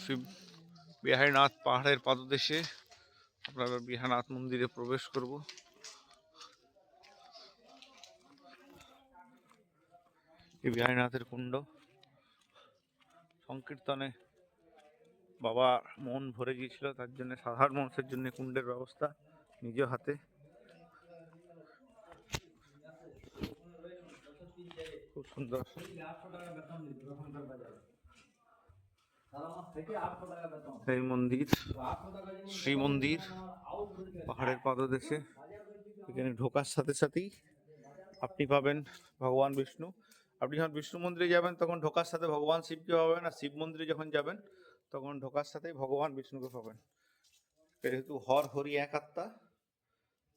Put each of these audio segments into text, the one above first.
শ্রী বিহারীনাথ পাহাড়ের পাদদেশে আমরা বিহারীনাথ মন্দিরে প্রবেশ করব। এই বিহারীনাথের কুণ্ড সংকীর্তনে বাবা মন ভরে গিয়েছিল, তার জন্য সাধারণ মানুষের জন্য কুণ্ডের ব্যবস্থা নিজ হাতে। খুব সুন্দর এই মন্দির, শ্রী মন্দির পাহাড়ের পাদদেশে। এখানে ঢোকার সাথে সাথেই আপনি পাবেন ভগবান বিষ্ণু। আপনি যখন বিষ্ণু মন্দিরে যাবেন তখন ঢোকার সাথে ভগবান শিবকে পাবেন, আর শিব মন্দিরে যখন যাবেন তখন ঢোকার সাথেই ভগবান বিষ্ণুকে পাবেন। যেহেতু হর হরি এক আত্মা,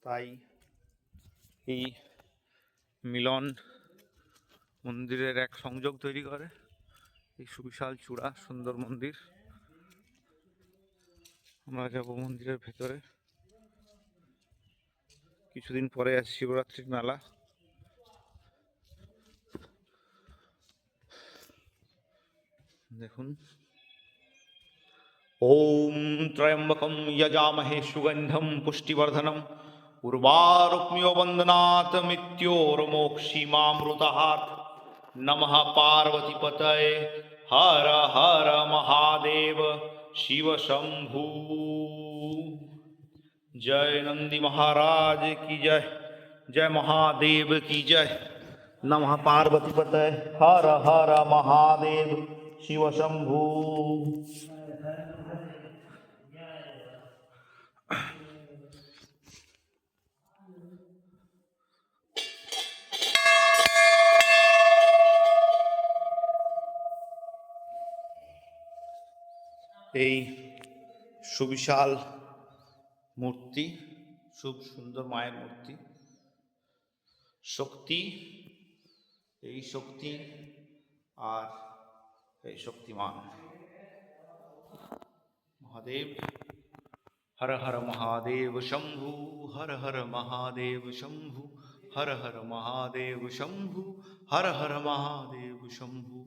তাই এই মিলন মন্দিরের এক সংযোগ তৈরি করে। এই সুবিশাল চূড়া সুন্দর মন্দির। আমরা যাব মন্দিরের ভেতরে। কিছুদিন পরে আছে শিবরাত্রির মেলা। দেখুন, ওম ত্রয়ম্বকম যজামহে সুগন্ধম পুষ্টিবর্ধনম উর্বারুক্মিও বন্দনাৎ মৃত্যোর্মোক্ষীমামৃতাৎ। নমঃ পার্বতীপতয়ে হর হর মহাদেব শিব শম্ভু। जय नंदी महाराज की जय, जय महादेव की जय। नमः पार्वतीपतये हर हर महादेव शिव शंभु। এই সুবিশাল মূর্তি, খুব সুন্দর মায়ের মূর্তি। শক্তি, এই শক্তি আর এই শক্তিমান মহাদেব। हर हर महादेव शंभु, हर हर महादेव शंभु, हर हर महादेव शंभु, हर हर महादेव शंभु।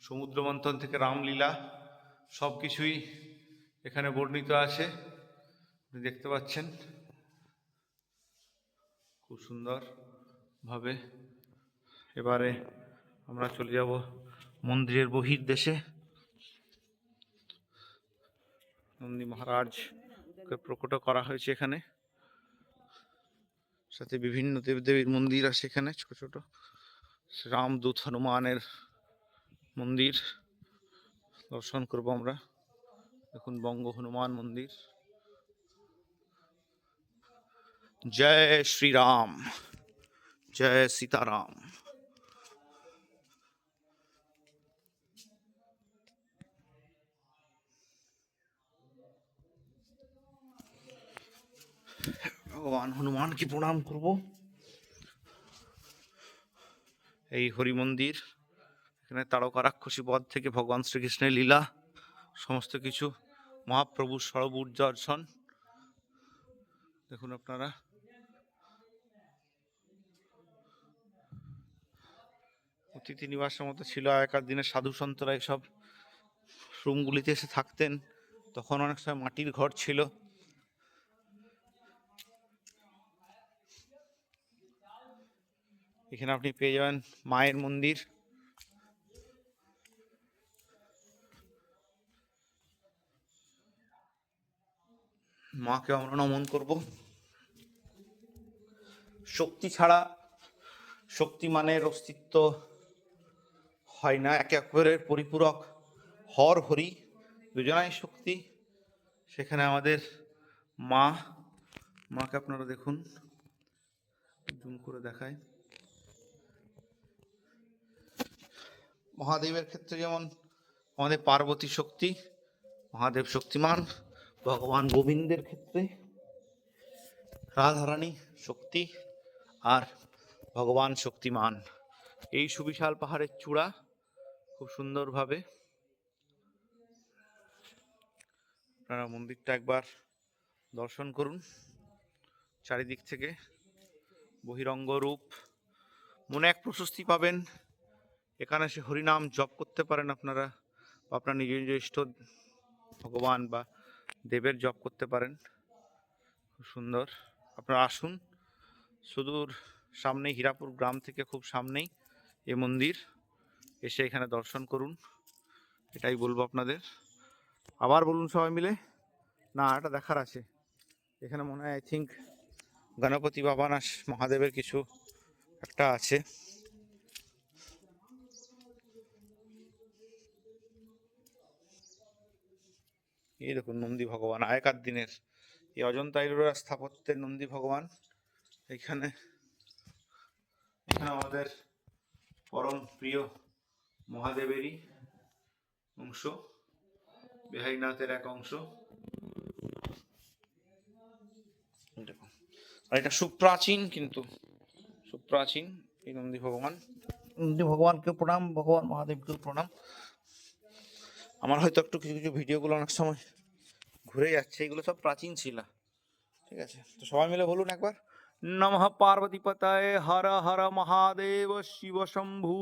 সমুদ্র মন্থন থেকে রামলীলা সব কিছুই এখানে বর্ণিত আছে, দেখতে পাচ্ছেন খুব সুন্দর ভাবে। এবারে আমরা চলে যাব মন্দিরের বহির্দেশে। নন্দী মহারাজকে প্রকট করা হয়েছে এখানে, সাথে বিভিন্ন দেবদেবীর মন্দির আছে এখানে, ছোট ছোট। রামদূত হনুমানের মন্দির দর্শন করব আমরা। দেখুন, বঙ্গ হনুমান মন্দির। জয় শ্রীরাম, জয় সীতারাম। ভগবান হনুমানকে প্রণাম করব। এই হরি মন্দির, এখানে তারকা রাক্ষসী বধ থেকে ভগবান শ্রীকৃষ্ণের লীলা, সমস্ত কিছু মহাপ্রভুর সর্বূর দর্শন। দেখুন আপনারা, অতিথি নিবাসের মতো ছিল আগেকার দিনে। সাধু সন্তরা এসব রুমগুলিতে এসে থাকতেন। তখন অনেক সময় মাটির ঘর ছিল। এখানে আপনি পেয়ে যাবেন মায়ের মন্দির। মাকে আমরা নমন করব। শক্তি ছাড়া শক্তিমানের অস্তিত্ব হয় না। একে অপরের পরিপূরক। হর হরি দুজনাই শক্তি। সেখানে আমাদের মাকে আপনারা দেখুন, জুম করে দেখায়। মহাদেবের ক্ষেত্রে যেমন আমাদের পার্বতী শক্তি, মহাদেব শক্তিমান। ভগবান গোবিন্দের ক্ষেত্রে রাধারানী শক্তি আর ভগবান শক্তিমান। এই সুবিশাল পাহাড়ের চূড়া খুব সুন্দরভাবে আপনারা মন্দিরটা একবার দর্শন করুন চারিদিক থেকে। বহিরঙ্গ রূপ, মনে এক প্রশস্তি পাবেন। এখানে সে হরিনাম জপ করতে পারেন আপনারা, বা আপনার নিজ নিজ ইষ্ট ভগবান বা দেবের জপ করতে পারেন। খুব সুন্দর। আপনারা আসুন, সুদূর সামনেই হীরাপুর গ্রাম থেকে খুব সামনেই এই মন্দির, এসে এখানে দর্শন করুন, এটাই বলবো আপনাদের। আবার বলুন সবাই মিলে। না, এটা দেখার আছে, এখানে মনে হয় আই থিঙ্ক গণপতি বাবা না মহাদেবের কিছু একটা আছে। এই দেখুন নন্দী ভগবান, আগেকার দিনের এই অজন্তা ইলোরা স্থাপত্যের নন্দী ভগবান। এখানে এখানে আমাদের পরম প্রিয় মহাদেবেরই অংশ, বিহারীনাথের এক অংশ। দেখুন, আর এটা সুপ্রাচীন, কিন্তু সুপ্রাচীন এই নন্দী ভগবান। নন্দী ভগবানকে প্রণাম, ভগবান মহাদেবকেও প্রণাম। আমার হয়তো একটু কিছু কিছু ভিডিওগুলো অনেক সময় ঘুরে যাচ্ছে, এগুলো সব প্রাচীন শিলা। ঠিক আছে, তো সবাই মিলে বলুন একবার, নমঃ পার্বতী পতয়ে হর হর মহাদেব শিব শম্ভু।